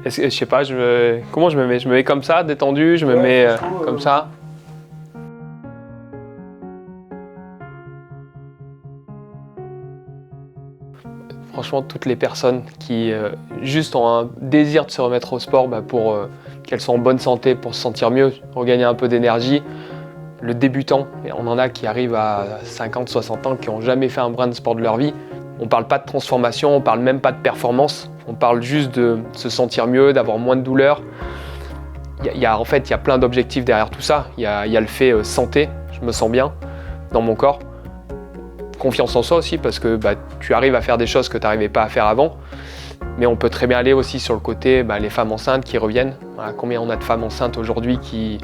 Je sais pas, comment je me mets? Je me mets comme ça, détendu, je me mets comme ça. Franchement, toutes les personnes qui juste ont un désir de se remettre au sport pour qu'elles soient en bonne santé, pour se sentir mieux, regagner un peu d'énergie. Le débutant, on en a qui arrivent à 50, 60 ans, qui n'ont jamais fait un brin de sport de leur vie. On ne parle pas de transformation, on ne parle même pas de performance. On parle juste de se sentir mieux, d'avoir moins de douleur. En fait, il y a plein d'objectifs derrière tout ça. Il y a le fait santé, je me sens bien dans mon corps. Confiance en soi aussi, parce que tu arrives à faire des choses que tu n'arrivais pas à faire avant. Mais on peut très bien aller aussi sur le côté, les femmes enceintes qui reviennent. Voilà, combien on a de femmes enceintes aujourd'hui qui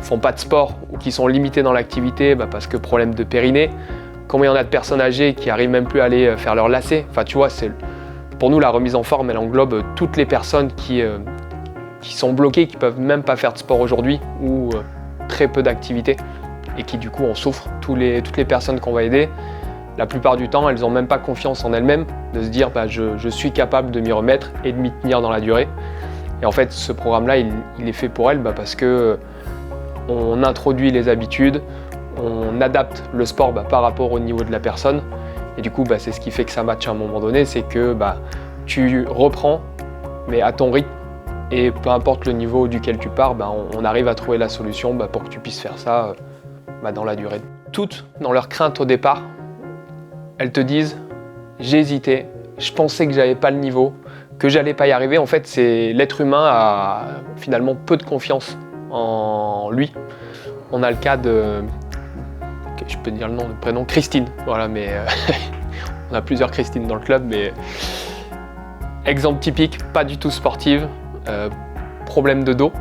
font pas de sport ou qui sont limitées dans l'activité parce que problème de périnée. Combien on a de personnes âgées qui arrivent même plus à aller faire leur lacet. Enfin, tu vois, pour nous, la remise en forme, elle englobe toutes les personnes qui sont bloquées, qui peuvent même pas faire de sport aujourd'hui ou très peu d'activité et qui du coup en souffrent. Toutes les personnes qu'on va aider, la plupart du temps, elles n'ont même pas confiance en elles-mêmes de se dire je suis capable de m'y remettre et de m'y tenir dans la durée. Et en fait, ce programme-là, il est fait pour elles parce que on introduit les habitudes, on adapte le sport par rapport au niveau de la personne. Et du coup, c'est ce qui fait que ça matche à un moment donné, c'est que tu reprends, mais à ton rythme. Et peu importe le niveau duquel tu pars, on arrive à trouver la solution pour que tu puisses faire ça dans la durée. Toutes, dans leur crainte au départ, elles te disent « j'ai hésité, je pensais que j'avais pas le niveau, que j'allais pas y arriver ». En fait, c'est l'être humain a finalement peu de confiance en lui. On a le cas de, je peux dire le nom, le prénom, Christine. Voilà, mais on a plusieurs Christine dans le club, mais exemple typique, pas du tout sportive, problème de dos,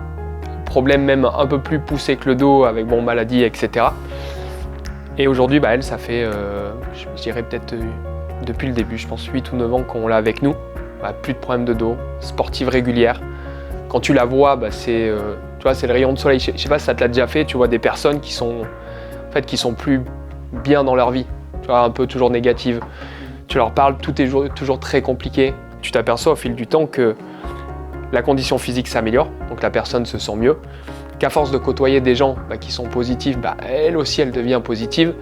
problème même un peu plus poussé que le dos avec maladie, etc. Et aujourd'hui, elle, ça fait, je dirais peut-être depuis le début, je pense 8 ou 9 ans qu'on l'a avec nous. Plus de problème de dos, sportive régulière. Quand tu la vois, c'est le rayon de soleil. Je sais pas si ça te l'a déjà fait, tu vois des personnes qui sont plus bien dans leur vie, tu vois, un peu toujours négatives. Tu leur parles, tout est toujours très compliqué. Tu t'aperçois au fil du temps que la condition physique s'améliore, donc la personne se sent mieux. Qu'à force de côtoyer des gens qui sont positifs, elle aussi elle devient positive.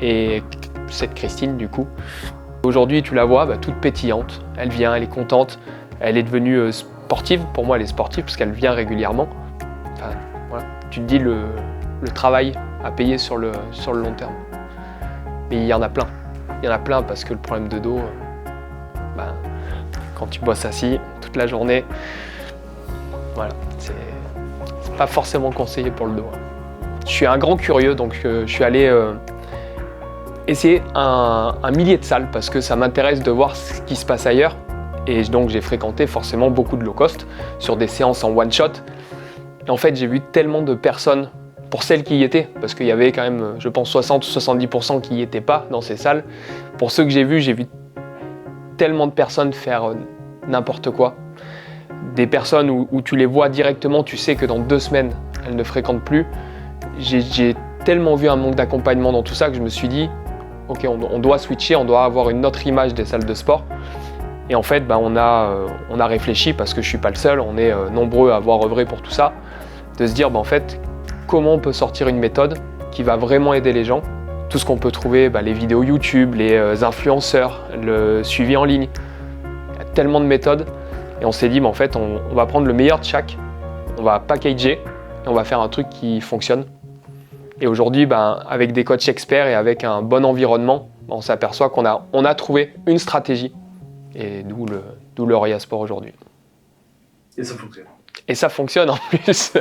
Et cette Christine du coup, aujourd'hui tu la vois toute pétillante, elle vient, elle est contente, elle est devenue sportive, pour moi elle est sportive parce qu'elle vient régulièrement. Enfin, voilà. Tu te dis le travail à payer sur le long terme. Mais il y en a plein parce que le problème de dos, quand tu bosses assis toute la journée, voilà, c'est pas forcément conseillé pour le dos. Je suis un grand curieux, donc je suis allé essayer un millier de salles parce que ça m'intéresse de voir ce qui se passe ailleurs. Et donc j'ai fréquenté forcément beaucoup de low cost sur des séances en one shot. Et en fait, j'ai vu tellement de personnes, pour celles qui y étaient, parce qu'il y avait quand même, je pense, 60 ou 70% qui n'y étaient pas dans ces salles. Pour ceux que j'ai vu tellement de personnes faire n'importe quoi. Des personnes où tu les vois directement, tu sais que dans 2 semaines, elles ne fréquentent plus. J'ai tellement vu un manque d'accompagnement dans tout ça que je me suis dit, ok, on doit switcher, on doit avoir une autre image des salles de sport. Et en fait, on a réfléchi, parce que je ne suis pas le seul, on est nombreux à avoir œuvré pour tout ça, de se dire, en fait, comment on peut sortir une méthode qui va vraiment aider les gens. Tout ce qu'on peut trouver, les vidéos YouTube, les influenceurs, le suivi en ligne. Il y a tellement de méthodes. Et on s'est dit, en fait, on va prendre le meilleur de chaque, on va packager et on va faire un truc qui fonctionne. Et aujourd'hui, avec des coachs experts et avec un bon environnement, on s'aperçoit qu'on a trouvé une stratégie. Et d'où le Roya Sport aujourd'hui. Et ça fonctionne. Et ça fonctionne en plus.